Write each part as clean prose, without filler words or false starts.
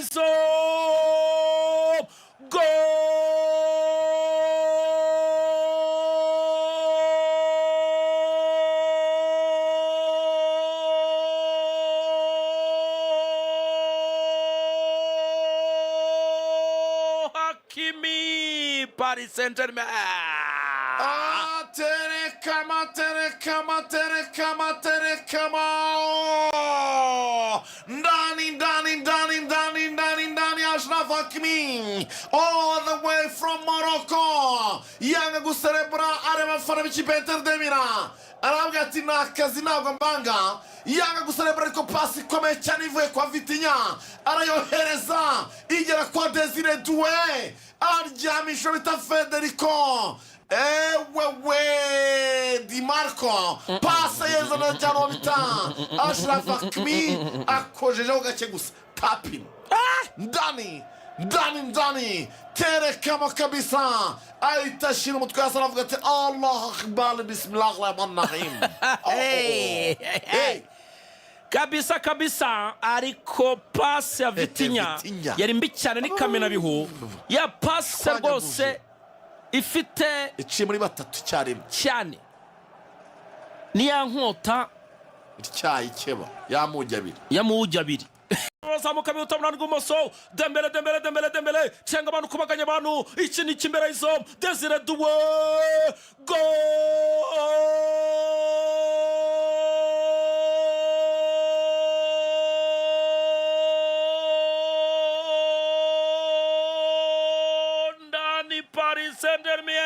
So go. Hakimi, Paris Saint-Germain. Terekama. Ndani Ashraf Hakimi all the way from Morocco yanga guserebra areba fana b'ikipe Intermilan aravuga ati nakazi ntabwo mbanga yanga guserebra ariko pasi ikomeye cyane ivuye kwa Vitinha arayohereza igera kwa Desire Doué aryamisha bita Federico Di Marco pasa yeza na jano bita Ashraf Hakimi akojejeho gake gusa tapping ndani terekama kabisa aitashira umutwe hasi aravuga ati Allah akbar bismillah rahman rahim. Hey. kabisa ariko pass ya Vitinha yari mbi cyane ni kamena bihu ya pass rwose ifite iciye muri batatu cyane ni ya nkota icyayi keba yamujya abiri bazamuka biutamurana gumoso Dembele cyangwa abantu kubaganya abantu iki ni kimbere izo Desire Doué go ndani Paris Saint-Germain.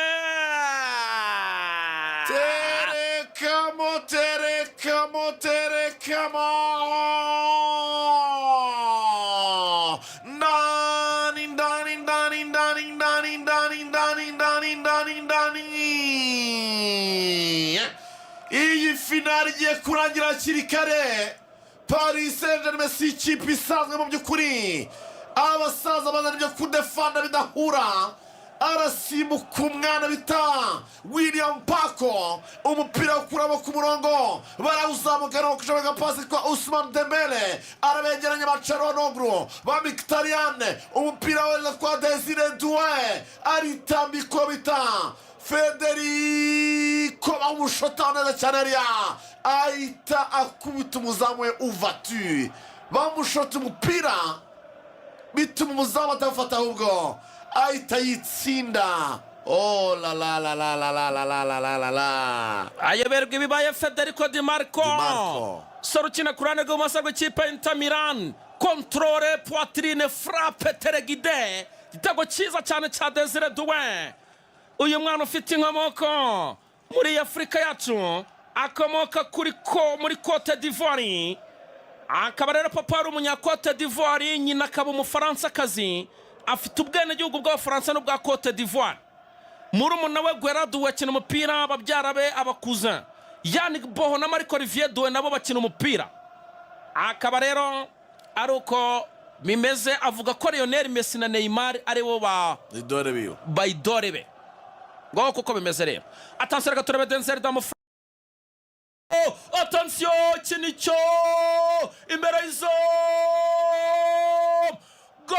Terekamo iyi finali igiye kurangira hakiri kare. Paris Saint-Germain si ikipe isanzwe mu by'ukuri abasaza bazana ibyo kudefanda bidahura arasimbuka umwana bita William Paco umupira ukuramo ku murongo barawuzamukana bakashobora pasi kwa Ousmane Dembele arabegeranya bacaronogro ba Mkhitaryan umupira weza kwa Desire Doué aritambiko bita Federico bamushotana cyane aita akubita umuzamu we uvatu bamushota umupira bituma umuzamu atafata ahubwo aita yitsinda. Oh la ayoberwa ibibaye Federico Di Marco sorukina kurane rw'umasa rw'ikipe Intermilan controle poitrine frappe tereguide igitego cyiza cyane cya Desire Doué. Uyu mwana ufite inkomoko muri Afrika yacu akomoka muri Cote d'Ivoire akaba rero papa ari umunya Cote d'Ivoire nyina akaba umufaransakazi afite ubwenegihugu bw'Abafaransa n'ubwa Cote d'Ivoire. Murumuna we Guerra Doué akina umupira ababyara be abakuzin Yannick Boho na Marc Olivier Doué nabo bakina umupira akaba rero ari uko bimeze avuga ko Lionel Messi na Neymar ari bo bayidore be ngo kuko bimeze rero. Attention reka turebe Denzel Dumfries. Attention kinicho imbere izo go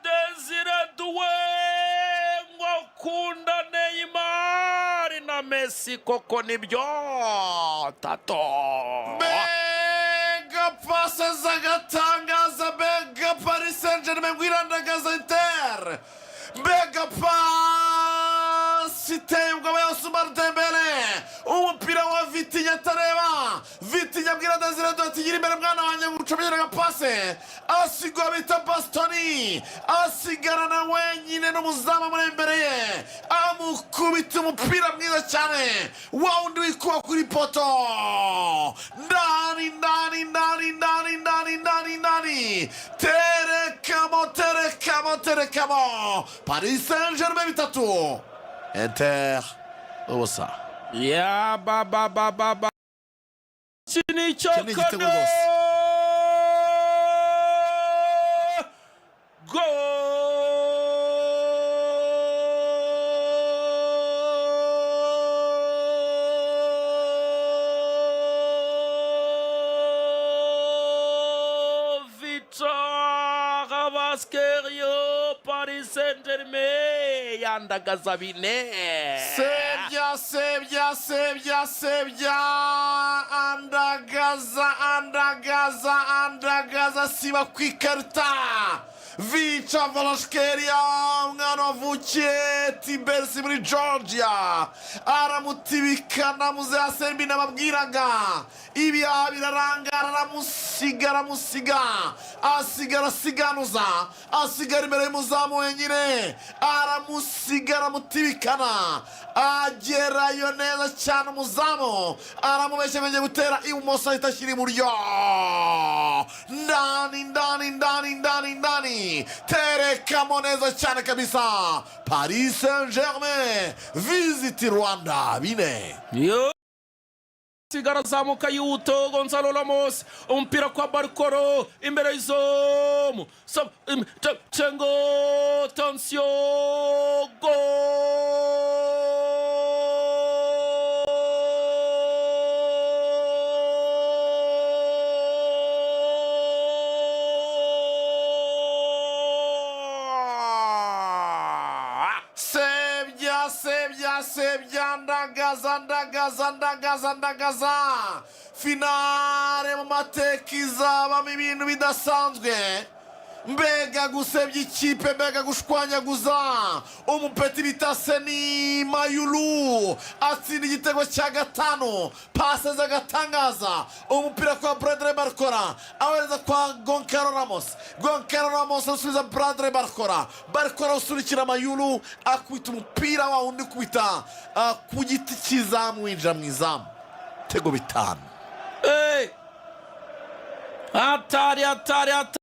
Desire Doué ngokunda Neymar na Messi koko nibyo tato mega pasa zagatangaza mega Paris Saint-Germain gwirandagaza Inter mega pasi tembwa ya Ousmane Dembele umupira wa Vitinha tareba Vitinha bwira Desire Doué ati gira imbere mwana wanjye ngucomera pase asigwa bita bastoni asigarana wenyine n'umuzamu muri imbere ye amukubita umupira mwiza cyane wawundi wikuba kuri poto ndani terekamo Paris Saint-Germain bitatu Inter ubusa ya baba kinicho igitego rwose go Maskerio Paris Saint-Germain yandagaza bine. Sebya andagaza siba ku ikarita Vica Valashkeria umwana wavukiye Tibersi muri Georgia aramutibikana muze asembi nababwiraga ibiha birarangara aramusiga asigara asiganuza asigara imbere y'umuzamu wenyine aramusiga aramutibikana agerayo neza cyane umuzamu aramubeshya ngo gutera ibumoso ahita ashyira iburyo ndani terekamo neza cyane kabisa Paris Saint-Germain visit Rwanda bine Yo sigara zamuka yuto Gonzalo Ramos umupira kwa Barcoro imbere y'izomu Cengo tension Sebya ndagaza finale mu mateka izabamo ibintu bidasanzwe mbega gusebya ikipe mbega gushwanyaguza umupeti bita Seni Mayulu atsinda igitego cya gatanu pase z'agatangaza umupira kwa Bradley Barcola awereza kwa Goncalo Ramos asubiza Bradley Barcola usurikira Mayulu akubita umupira wa undi kubita ku giti cy'izamu winjira mu izamu tego bitanu atari